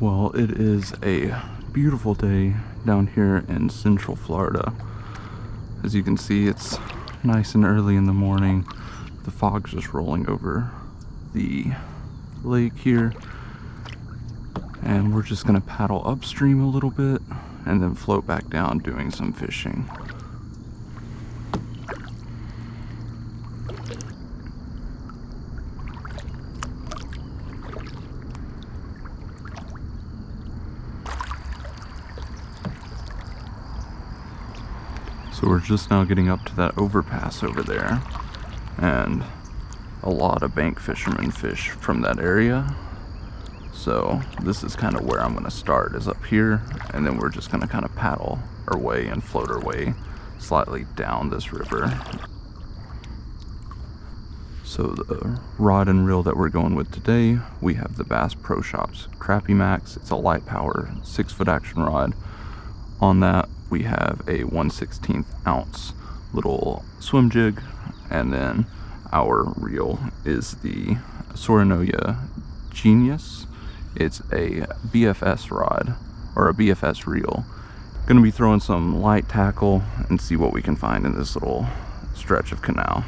Well, it is a beautiful day down here in Central Florida. As you can see, it's nice and early in the morning. The fog's just rolling over the lake here. And we're just gonna paddle upstream a little bit and then float back down doing some fishing. So we're just now getting up to that overpass over there, and a lot of bank fishermen fish from that area. So this is kind of where I'm going to start, is up here, and then we're just going to kind of paddle our way and float our way slightly down this river. So the rod and reel that we're going with today, we have the Bass Pro Shops Crappie Maxx. It's a light power 6-foot action rod. On that we have a 1/16 ounce little swim jig, and then our reel is the Tsurinoya Genius. It's a BFS rod, or a BFS reel. Gonna be throwing some light tackle and see what we can find in this little stretch of canal.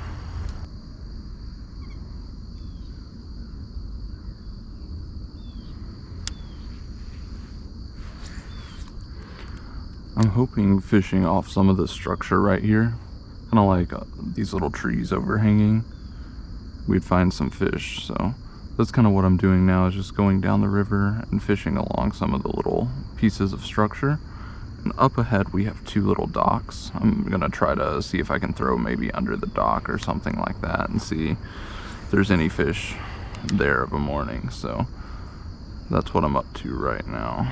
I'm hoping fishing off some of the structure right here, kind of like these little trees overhanging, we'd find some fish. So that's kind of what I'm doing now, is just going down the river and fishing along some of the little pieces of structure. And up ahead we have 2 little docks. I'm gonna try to see if I can throw maybe under the dock or something like that and see if there's any fish there of a morning. So that's what I'm up to right now.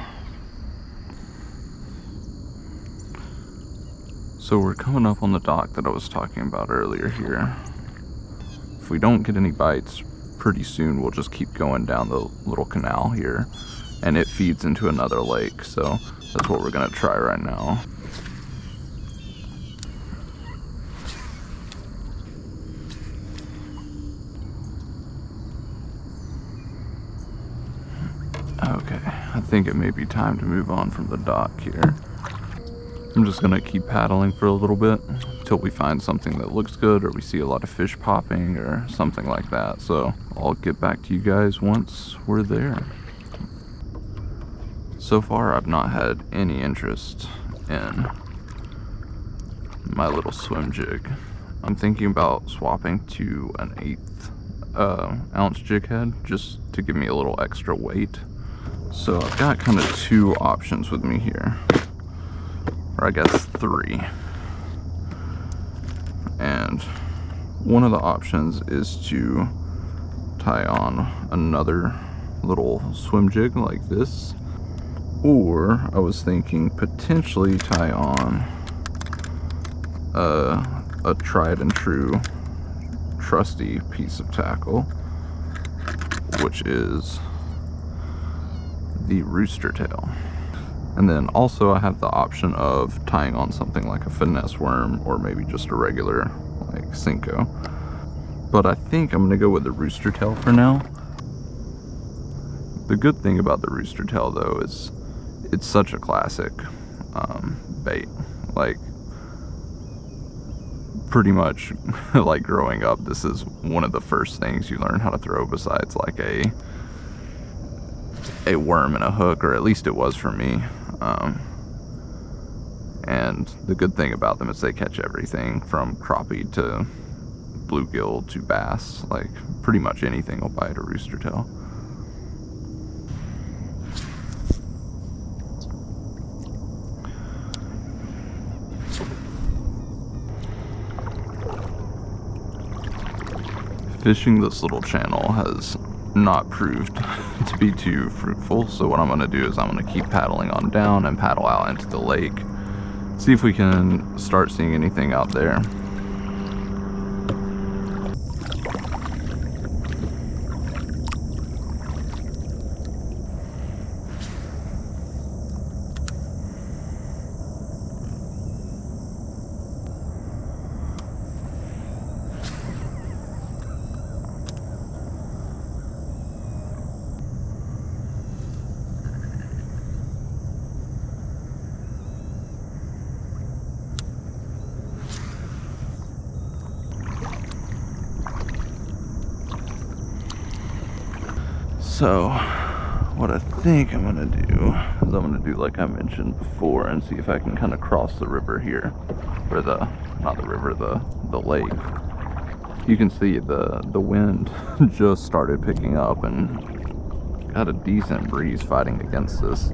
So we're coming up on the dock that I was talking about earlier here. If we don't get any bites pretty soon, we'll just keep going down the little canal here, and it feeds into another lake. So that's what we're gonna try right now. Okay, I think it may be time to move on from the dock here. I'm just gonna keep paddling for a little bit until we find something that looks good, or we see a lot of fish popping or something like that. So I'll get back to you guys once we're there. So far I've not had any interest in my little swim jig. I'm thinking about swapping to an 1/8 ounce jig head, just to give me a little extra weight. So I've got kind of 2 options with me here. Or I guess 3. And one of the options is to tie on another little swim jig like this, or I was thinking potentially tie on a tried and true trusty piece of tackle, which is the Rooster tail. And then also I have the option of tying on something like a finesse worm, or maybe just a regular like Senko. But I think I'm gonna go with the Rooster tail for now. The good thing about the Rooster tail though is it's such a classic bait. Like pretty much like growing up, this is one of the first things you learn how to throw, besides like a worm and a hook, or at least it was for me. And the good thing about them is they catch everything from crappie to bluegill to bass. Like pretty much anything will bite a rooster tail. Fishing this little channel has not proved to be too fruitful, so what I'm going to do is I'm going to keep paddling on down and paddle out into the lake, see if we can start seeing anything out there. So what I think I'm gonna do is I'm gonna do like I mentioned before and see if I can kind of cross the river here, or not the river, the lake. You can see the wind just started picking up and got a decent breeze fighting against this.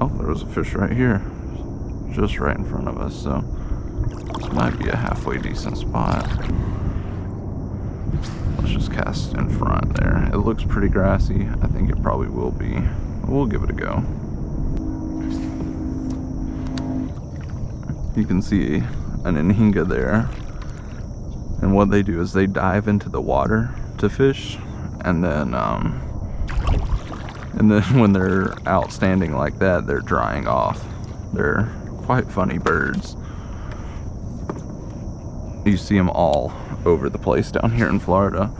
Oh, there was a fish right here, just right in front of us, so this might be a halfway decent spot. Let's just cast in front there. It looks pretty grassy. I think it probably will be. We'll give it a go. You can see an Inhinga there. And what they do is they dive into the water to fish, and then when they're outstanding like that, they're drying off. They're quite funny birds. You see them all over the place down here in Florida.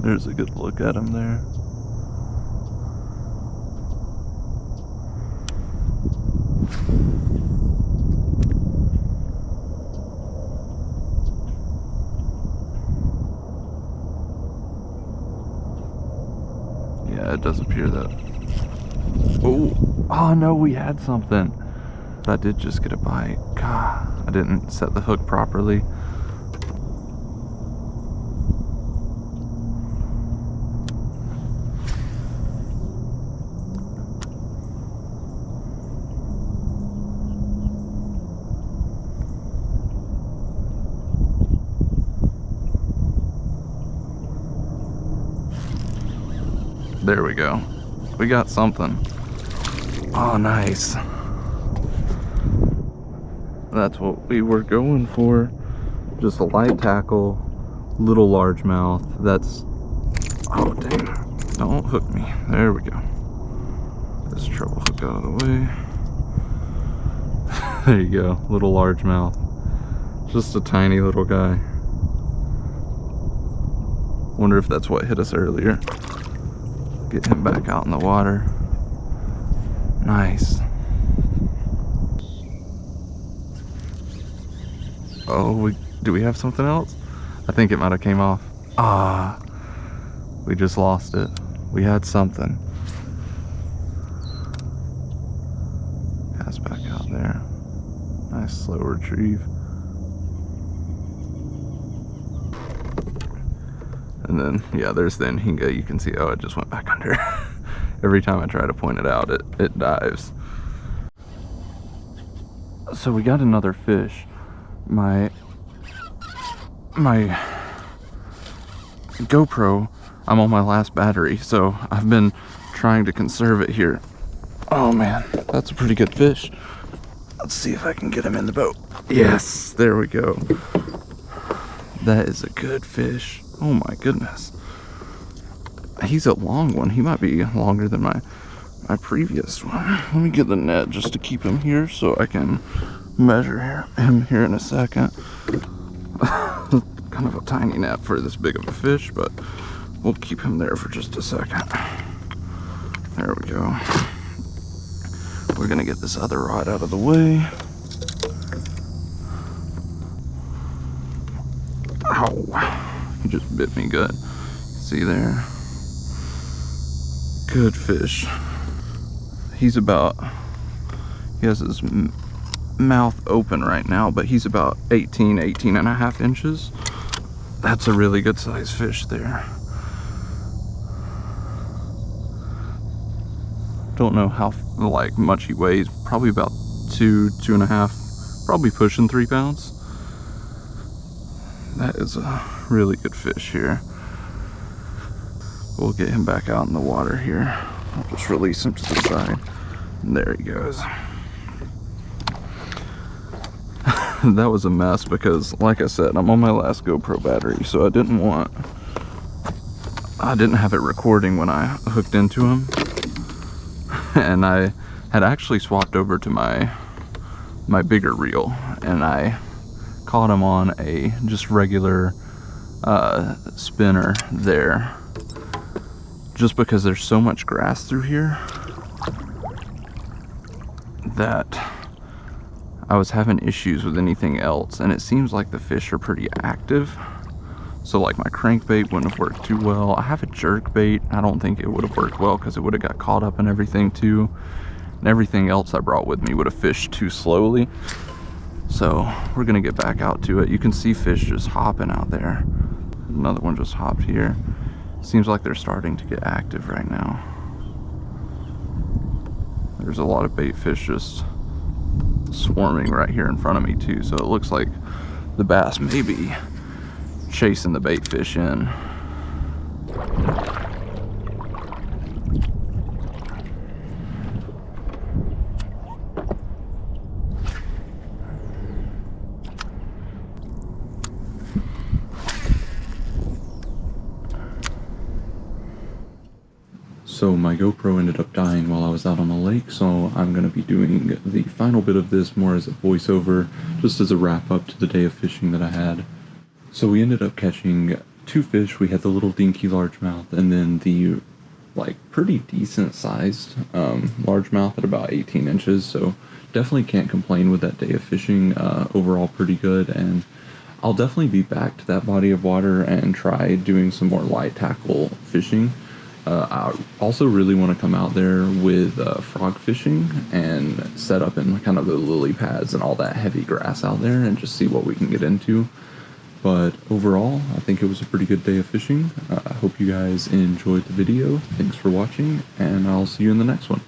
There's a good look at them there. Yeah, it does appear that. Oh no, we had something. But I did just get a bite. God, I didn't set the hook properly. There we go. We got something. Oh, nice. That's what we were going for. Just a light tackle, little largemouth. That's, oh dang, don't hook me. There we go. This treble hook out of the way. There you go, little largemouth. Just a tiny little guy. Wonder if that's what hit us earlier. Get him back out in the water. Nice. Oh, do we have something else? I think it might have came off. Ah, we just lost it. We had something. Cast back out there. Nice slow retrieve. And then, yeah, there's the Inhinga. You can see, oh, it just went back under. Every time I try to point it out, it dives. So we got another fish. My GoPro, I'm on my last battery, so I've been trying to conserve it here. Oh man, that's a pretty good fish. Let's see if I can get him in the boat. Yes, there we go. That is a good fish. Oh my goodness. He's a long one. He might be longer than my previous one. Let me get the net just to keep him here so I can measure him here in a second. Kind of a tiny net for this big of a fish, but we'll keep him there for just a second. There we go. We're gonna get this other rod out of the way. Ow, he just bit me good. See there? Good fish. He has his mouth open right now, but he's about 18 and a half inches. That's a really good size fish there. Don't know how much he weighs. Probably about 2.5, probably pushing 3 pounds. That is a really good fish here. We'll get him back out in the water here. I'll just release him to the side. And there he goes. That was a mess because, like I said, I'm on my last GoPro battery, so I didn't have it recording when I hooked into him. And I had actually swapped over to my bigger reel, and I caught him on a just regular spinner there, just because there's so much grass through here that I was having issues with anything else, and it seems like the fish are pretty active. So like my crankbait wouldn't have worked too well. I have a jerkbait. I don't think it would have worked well because it would have got caught up in everything too. And everything else I brought with me would have fished too slowly. So we're gonna get back out to it. You can see fish just hopping out there. Another one just hopped here. Seems like they're starting to get active right now. There's a lot of bait fish just swarming right here in front of me too. So it looks like the bass may be chasing the bait fish in. So my GoPro ended up dying while I was out on the lake, so I'm going to be doing the final bit of this more as a voiceover, just as a wrap up to the day of fishing that I had. So we ended up catching 2 fish. We had the little dinky largemouth and then the like pretty decent sized largemouth at about 18 inches. So definitely can't complain with that day of fishing. Overall pretty good, and I'll definitely be back to that body of water and try doing some more light tackle fishing. I also really want to come out there with frog fishing and set up in kind of the lily pads and all that heavy grass out there and just see what we can get into. But overall, I think it was a pretty good day of fishing. I hope you guys enjoyed the video. Thanks for watching, and I'll see you in the next one.